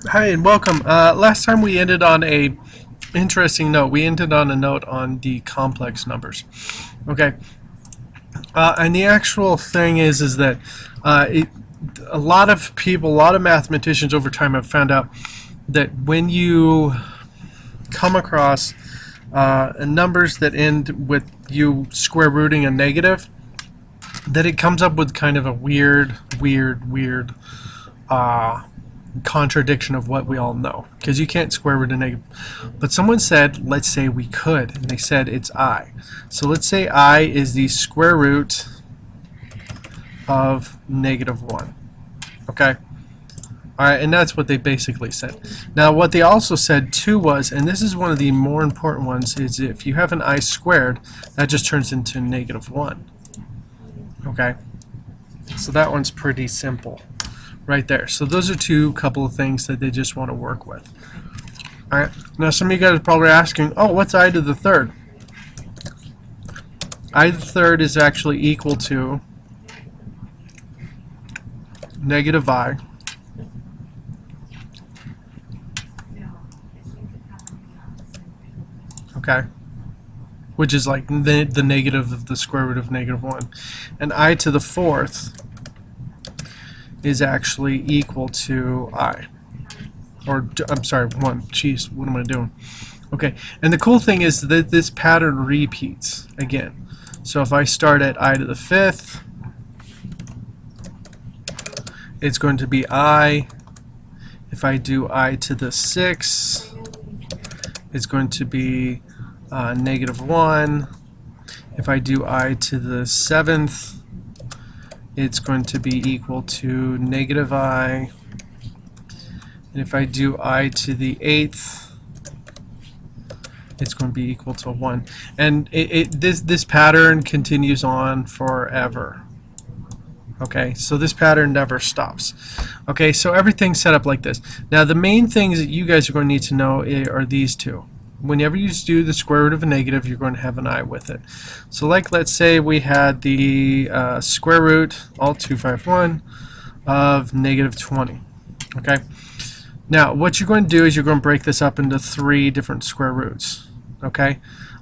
Hi and welcome. Last time we ended on a interesting note. We ended on a note on the complex numbers. Okay, and the actual thing is that a lot of people, a lot of mathematicians over time have found out that when you come across numbers that end with you square rooting a negative, that it comes up with kind of a weird contradiction of what we all know, because you can't square root a negative. But someone said, let's say we could, and they said it's I. So let's say I is the square root of -1. Okay? Alright, and that's what they basically said. Now what they also said too was, and this is one of the more important ones, is if you have an I squared, that just turns into -1. Okay? So that one's pretty simple right there. So those are couple of things that they just want to work with. Alright, now some of you guys are probably asking, oh, what's I to the third? I to the third is actually equal to -I okay, which is like the negative of the square root of -1, and I to the fourth is actually equal to I, or I'm sorry, 1. Jeez, what am I doing? Okay, and the cool thing is that this pattern repeats again. So if I start at I to the fifth, it's going to be I. If I do I to the sixth, it's going to be -1. If I do I to the seventh, it's going to be equal to -I. And if I do I to the eighth, it's going to be equal to 1. And this pattern continues on forever. Okay, so this pattern never stops. Okay, so everything's set up like this. Now the main things that you guys are going to need to know are these two. Whenever you do the square root of a negative, you're going to have an I with it. So like, let's say we had the square root, alt 251, of -20. Okay, now what you're going to do is you're going to break this up into 3 different square roots. Okay,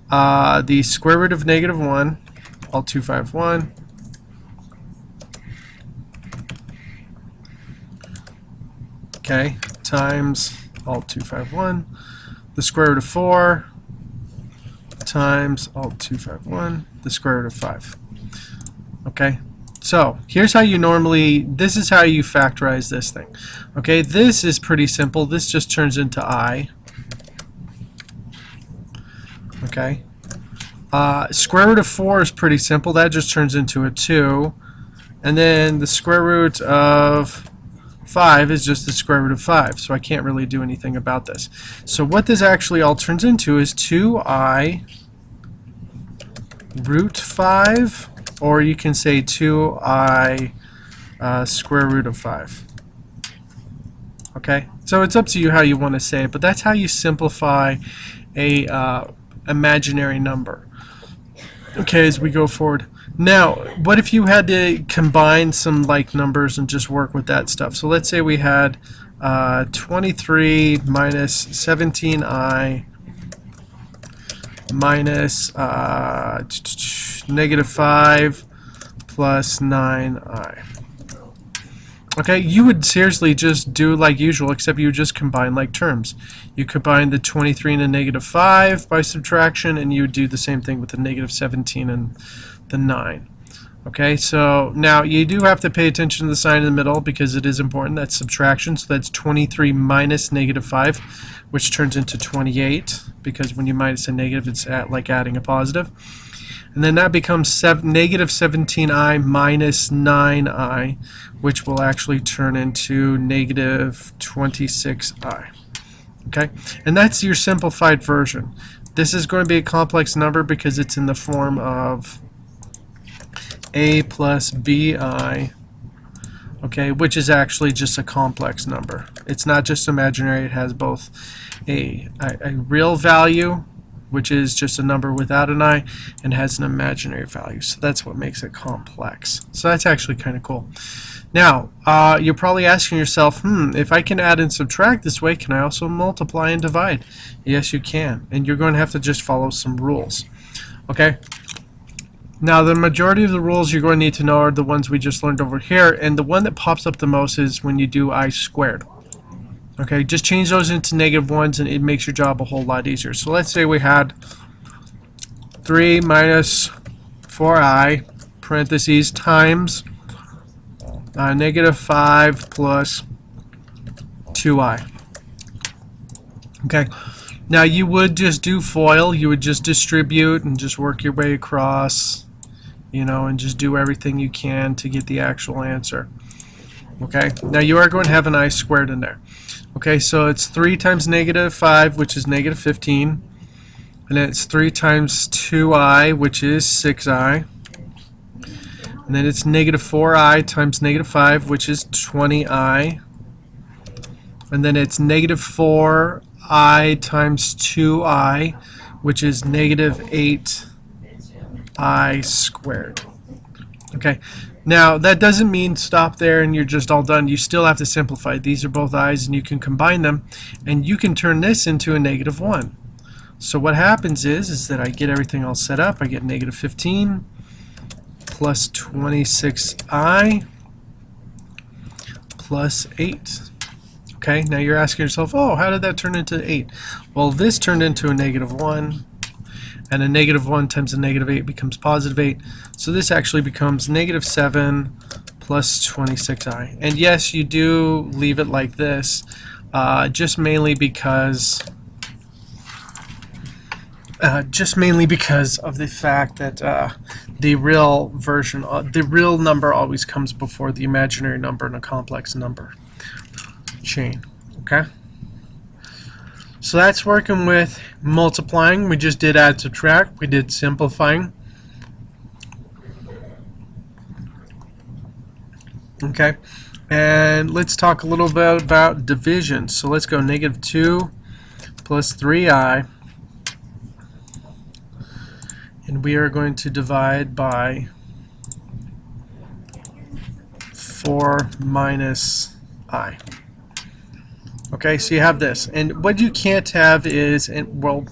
the square root of -1, alt 251, okay, times alt 251, the square root of 4 times alt 251, the square root of 5. Okay, so here's how you this is how you factorize this thing. Okay, this is pretty simple. This just turns into I. Okay, square root of 4 is pretty simple. That just turns into a 2. And then the square root of 5 is just the square root of 5, so I can't really do anything about this. So what this actually all turns into is 2I root 5, or you can say 2I square root of 5. Okay, so it's up to you how you want to say it, but that's how you simplify a imaginary number. Okay, as we go forward. Now, what if you had to combine some like numbers and just work with that stuff? So let's say we had 23 minus 17I minus -5 plus 9I. Okay, you would seriously just do like usual, except you would just combine like terms. You combine the 23 and the -5 by subtraction, and you would do the same thing with the -17 and the 9. Okay, so now you do have to pay attention to the sign in the middle because it is important. That's subtraction, so that's 23 minus -5, which turns into 28, because when you minus a negative, it's like adding a positive. And then that becomes -17I minus 9I, which will actually turn into -26I. Okay, and that's your simplified version. This is going to be a complex number because it's in the form of a plus bi, okay, which is actually just a complex number. It's not just imaginary, it has both a real value, which is just a number without an I, and has an imaginary value. So that's what makes it complex. So that's actually kind of cool. Now, you're probably asking yourself, if I can add and subtract this way, can I also multiply and divide? Yes, you can. And you're going to have to just follow some rules. Okay? Now, the majority of the rules you're going to need to know are the ones we just learned over here. And the one that pops up the most is when you do I squared. Okay? Just change those into negative ones, and it makes your job a whole lot easier. So let's say we had 3 minus 4i, parentheses, times negative 5 plus 2i. Okay, now you would just do FOIL, you would just distribute and just work your way across, you know, and just do everything you can to get the actual answer. Okay, now you are going to have an I squared in there. Okay, so it's 3 times negative 5, which is negative 15, and then it's 3 times 2i, which is 6i. And then it's negative 4i times negative 5, which is 20i. And then it's negative 4i times 2i, which is negative 8i squared. Okay. Now, that doesn't mean stop there and you're just all done. You still have to simplify. These are both i's, and you can combine them, and you can turn this into a negative 1. So what happens is that I get everything all set up. I get negative 15 plus 26i plus 8. Okay, now you're asking yourself, oh, how did that turn into 8? Well, this turned into a negative 1, and a negative 1 times a negative 8 becomes positive 8. So this actually becomes negative 7 plus 26i. And yes, you do leave it like this, just mainly because of the fact that the real version, the real number always comes before the imaginary number in a complex number chain. Okay, so that's working with multiplying. We just did add, subtract. We did simplifying. Okay, and let's talk a little bit about division. So let's go negative 2 plus 3i. And we are going to divide by 4 minus I. Okay, so you have this. And what you can't have is, well,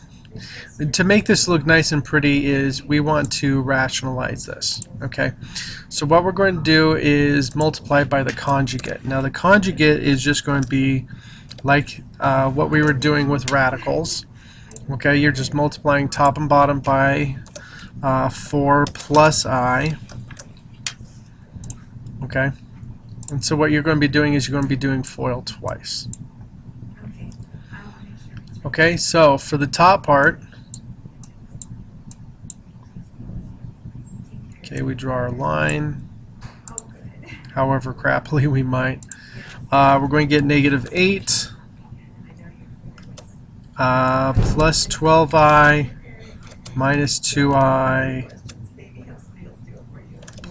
to make this look nice and pretty, is we want to rationalize this. Okay, so what we're going to do is multiply by the conjugate. Now the conjugate is just going to be like what we were doing with radicals. Okay, you're just multiplying top and bottom by 4 plus I. Okay, and so what you're going to be doing is you're going to be doing FOIL twice. Okay, so for the top part, okay, we draw our line, however crappily we might. We're going to get negative 8 plus 12i minus 2i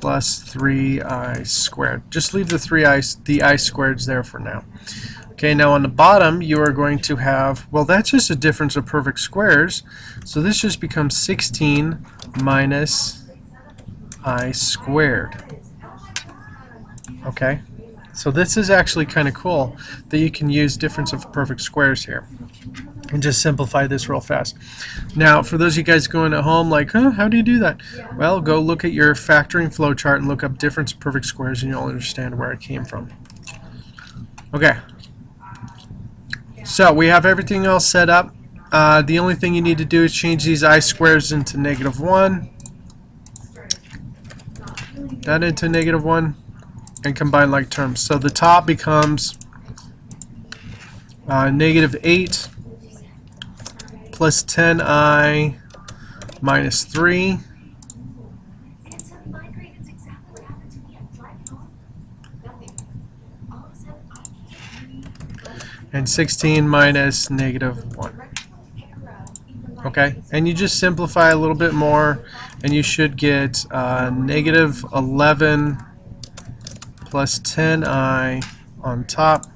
plus 3i squared. Just leave the the I squareds there for now. Okay, now on the bottom you are going to have, well, that's just a difference of perfect squares, so this just becomes 16 minus I squared. Okay, so this is actually kind of cool that you can use difference of perfect squares here. And just simplify this real fast. Now, for those of you guys going at home like, how do you do that? Well, go look at your factoring flowchart and look up difference of perfect squares, and you'll understand where it came from. Okay, so we have everything else set up. The only thing you need to do is change these I squares into negative 1, that into negative 1, and combine like terms. So the top becomes negative 8 plus 10i minus 3 and 16 minus negative 1. Okay, and you just simplify a little bit more and you should get negative 11 plus 10i on top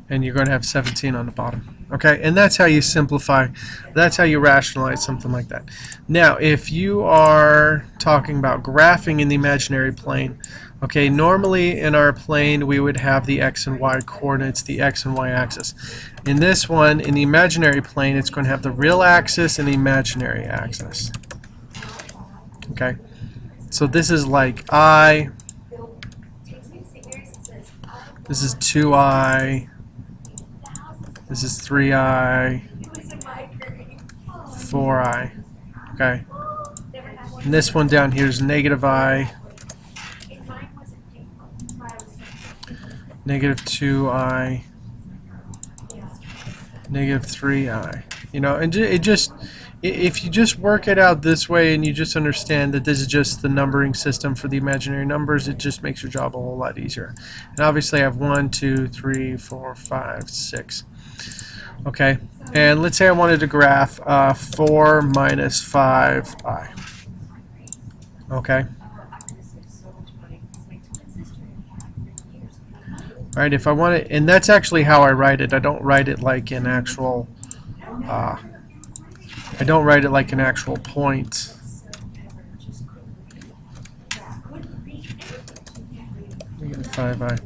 and you're going to have 17 on the bottom. Okay, and that's how you simplify, that's how you rationalize something like that. Now, if you are talking about graphing in the imaginary plane, okay, normally in our plane we would have the x and y coordinates, the x and y axis. In this one, in the imaginary plane, it's going to have the real axis and the imaginary axis. Okay, so this is like I, this is 2I, this is 3I, 4I, okay? And this one down here is negative I, negative 2I, negative 3I. You know, and it just, if you just work it out this way and you just understand that this is just the numbering system for the imaginary numbers, it just makes your job a whole lot easier. And obviously I have 1, 2, 3, 4, 5, 6. Okay, and let's say I wanted to graph 4 minus 5I. Okay. All right, if I want it, and that's actually how I write it. I don't write it like an actual. I don't write it like an actual point. Negative 5I.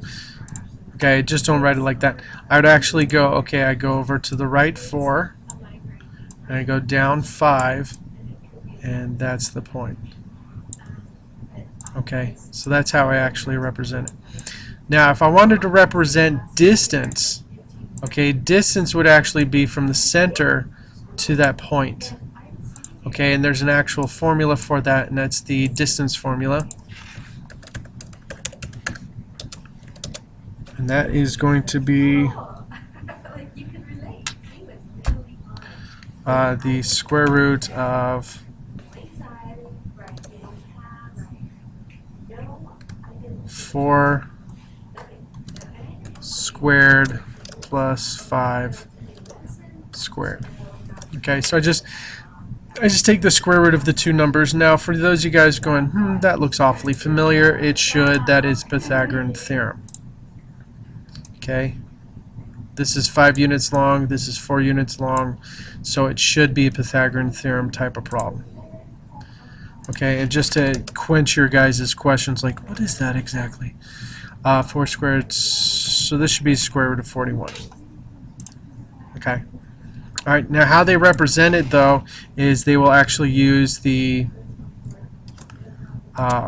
Okay, just don't write it like that. I would actually go, okay, I go over to the right 4, and I go down 5, and that's the point. Okay, so that's how I actually represent it. Now, if I wanted to represent distance, okay, distance would actually be from the center to that point. Okay, and there's an actual formula for that, and that's the distance formula. And that is going to be the square root of 4 squared plus 5 squared. Okay, so I just take the square root of the two numbers. Now, for those of you guys going, that looks awfully familiar, it should. That is Pythagorean theorem. Okay, this is 5 units long, this is 4 units long, so it should be a Pythagorean theorem type of problem. Okay, and just to quench your guys' questions, like, what is that exactly? 4 squared, so this should be square root of 41. Okay. All right, now how they represent it, though, is they will actually use the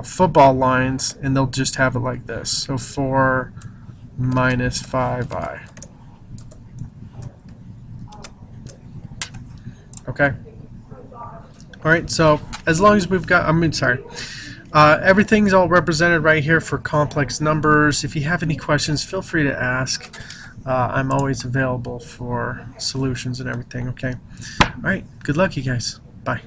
football lines, and they'll just have it like this. So 4 minus 5I. Okay. All right, so as long as we've got, everything's all represented right here for complex numbers. If you have any questions, feel free to ask. I'm always available for solutions and everything, okay? All right, good luck, you guys. Bye.